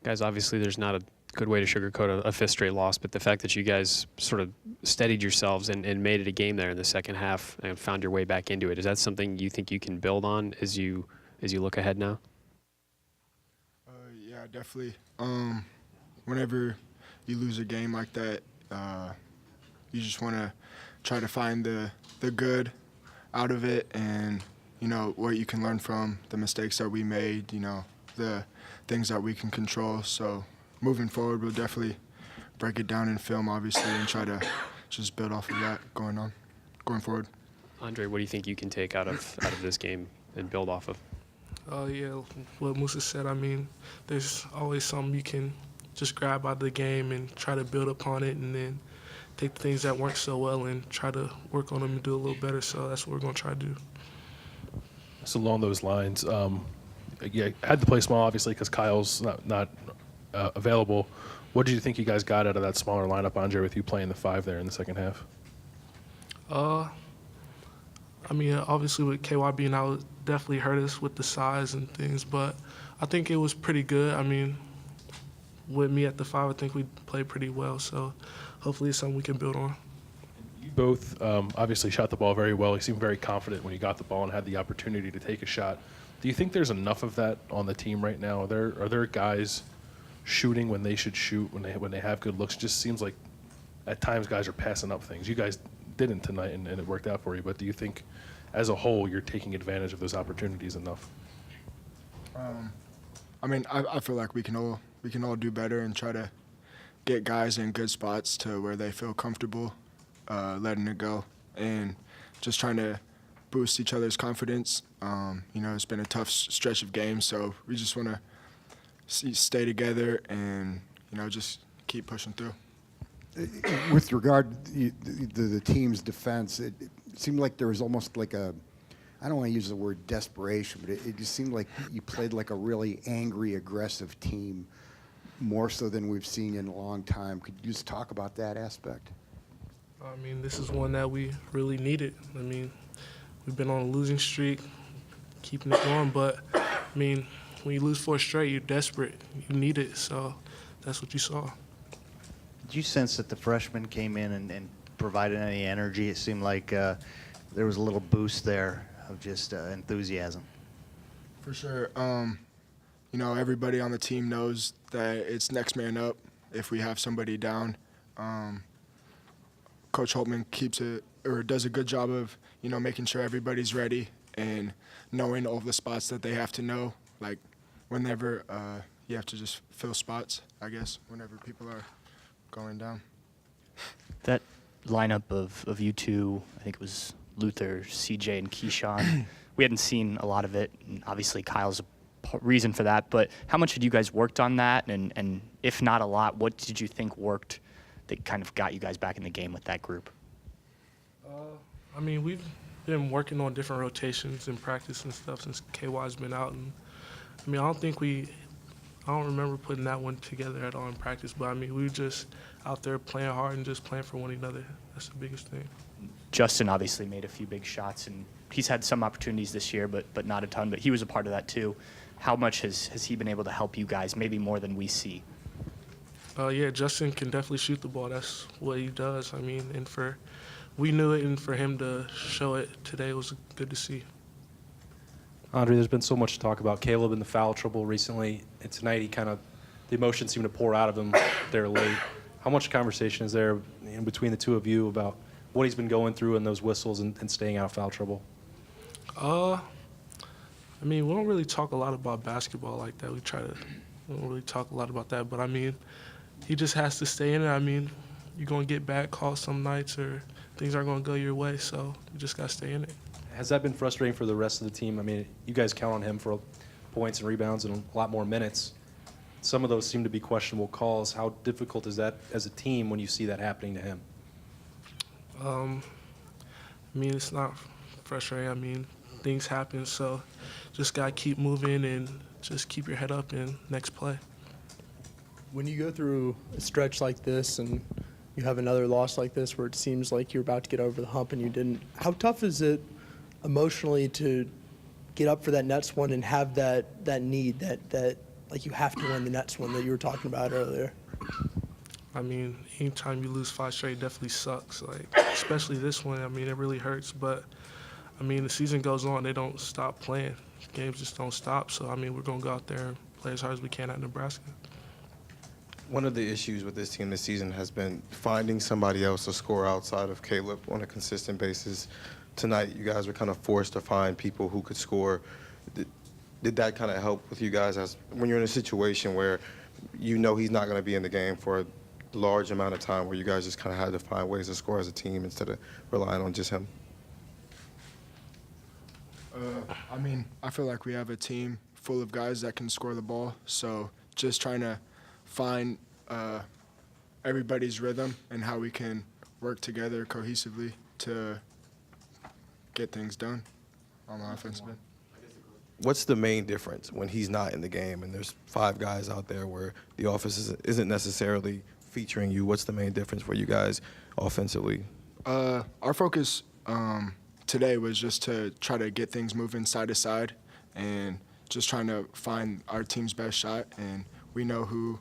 Guys, obviously there's not a good way to sugarcoat a fifth straight loss, but the fact that you guys sort of steadied yourselves and made it a game there in the second half and found your way back into it, is that something you think you can build on as you look ahead now? Yeah, definitely. Whenever you lose a game like that, you just want to try to find the good out of it, and what you can learn from the mistakes that we made, the things that we can control. So moving forward, we'll definitely break it down in film, obviously, and try to just build off of that going forward. Andre, what do you think you can take out of this game and build off of? Yeah, what Musa said, I mean, there's always something you can just grab out of the game and try to build upon it, and then take the things that weren't so well and try to work on them and do a little better. So that's what we're going to try to do. So along those lines, yeah, had to play small, obviously, because Kyle's not available. What did you think you guys got out of that smaller lineup, Andre, with you playing the 5 there in the second half? I mean, obviously with KY being out, it definitely hurt us with the size and things, but I think it was pretty good. I mean, with me at the 5, I think we played pretty well, so hopefully it's something we can build on. You both obviously shot the ball very well. You seemed very confident when you got the ball and had the opportunity to take a shot. Do you think there's enough of that on the team right now? Are there guys shooting when they should shoot, when they have good looks? It just seems like at times guys are passing up things. You guys didn't tonight, and it worked out for you. But do you think, as a whole, you're taking advantage of those opportunities enough? I mean, I feel like we can all do better and try to get guys in good spots to where they feel comfortable letting it go, and just trying to boost each other's confidence. It's been a tough stretch of games, so we just want to stay together and just keep pushing through. With regard to the team's defense, it seemed like there was almost like I don't want to use the word desperation, but it just seemed like you played like a really angry, aggressive team, more so than we've seen in a long time. Could you just talk about that aspect? I mean, this is one that we really needed. I mean, we've been on a losing streak, keeping it going, but, I mean, when you lose 4 straight, you're desperate. You need it, so that's what you saw. Did you sense that the freshmen came in and provided any energy? It seemed like there was a little boost there of just enthusiasm. For sure. Everybody on the team knows that it's next man up if we have somebody down. Coach Holtman does a good job of, making sure everybody's ready and knowing all the spots that they have to know. Like whenever you have to just fill spots, I guess, whenever people are going down. That lineup of you two, I think it was Luther, CJ, and Keyshawn, we hadn't seen a lot of it, and obviously Kyle's a reason for that, but how much had you guys worked on that, and if not a lot, what did you think worked that kind of got you guys back in the game with that group? I mean, we've been working on different rotations and practice and stuff since KY's been out, and I mean, I don't remember putting that one together at all in practice, but I mean, we were just out there playing hard and just playing for one another. That's the biggest thing. Justin obviously made a few big shots, and he's had some opportunities this year, but not a ton, but he was a part of that too. How much has he been able to help you guys, maybe more than we see? Yeah, Justin can definitely shoot the ball. That's what he does. I mean, we knew it, and for him to show it today was good to see. Andre, there's been so much talk about Caleb and the foul trouble recently, and tonight the emotions seem to pour out of him there late. How much conversation is there in between the two of you about what he's been going through and those whistles and staying out of foul trouble? I mean, we don't really talk a lot about basketball like that. We don't really talk a lot about that, but I mean, he just has to stay in it. I mean, you're going to get bad calls some nights or things aren't going to go your way, so you just got to stay in it. Has that been frustrating for the rest of the team? I mean, you guys count on him for points and rebounds and a lot more minutes. Some of those seem to be questionable calls. How difficult is that as a team when you see that happening to him? I mean, it's not frustrating. I mean, things happen, so just got to keep moving and just keep your head up and next play. When you go through a stretch like this and you have another loss like this where it seems like you're about to get over the hump and you didn't, how tough is it emotionally to get up for that next one and have that need, that like you have to win the next one that you were talking about earlier? I mean, anytime you lose 5 straight definitely sucks. Like, especially this one. I mean, it really hurts. But I mean, the season goes on. They don't stop playing. Games just don't stop. So I mean, we're gonna go out there and play as hard as we can at Nebraska. One of the issues with this team this season has been finding somebody else to score outside of Caleb on a consistent basis. Tonight, you guys were kind of forced to find people who could score. Did that kind of help with you guys as when you're in a situation where you know he's not going to be in the game for a large amount of time, where you guys just kind of had to find ways to score as a team instead of relying on just him? I mean, I feel like we have a team full of guys that can score the ball. So just trying to find everybody's rhythm and how we can work together cohesively to get things done on the offensive end. What's the main difference when he's not in the game and there's 5 guys out there where the offense isn't necessarily featuring you? What's the main difference for you guys offensively? Our focus today was just to try to get things moving side to side and just trying to find our team's best shot. And we know who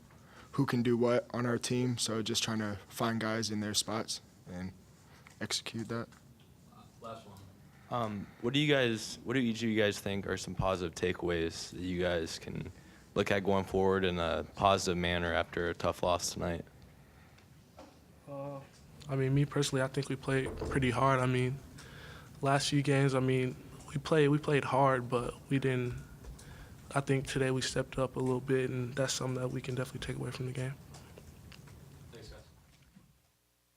can do what on our team, so just trying to find guys in their spots and execute that. Last one. What do each of you guys think are some positive takeaways that you guys can look at going forward in a positive manner after a tough loss tonight? I mean, me personally, I think we played pretty hard. I mean, last few games, I mean, we played hard, but we didn't. I think today we stepped up a little bit, and that's something that we can definitely take away from the game.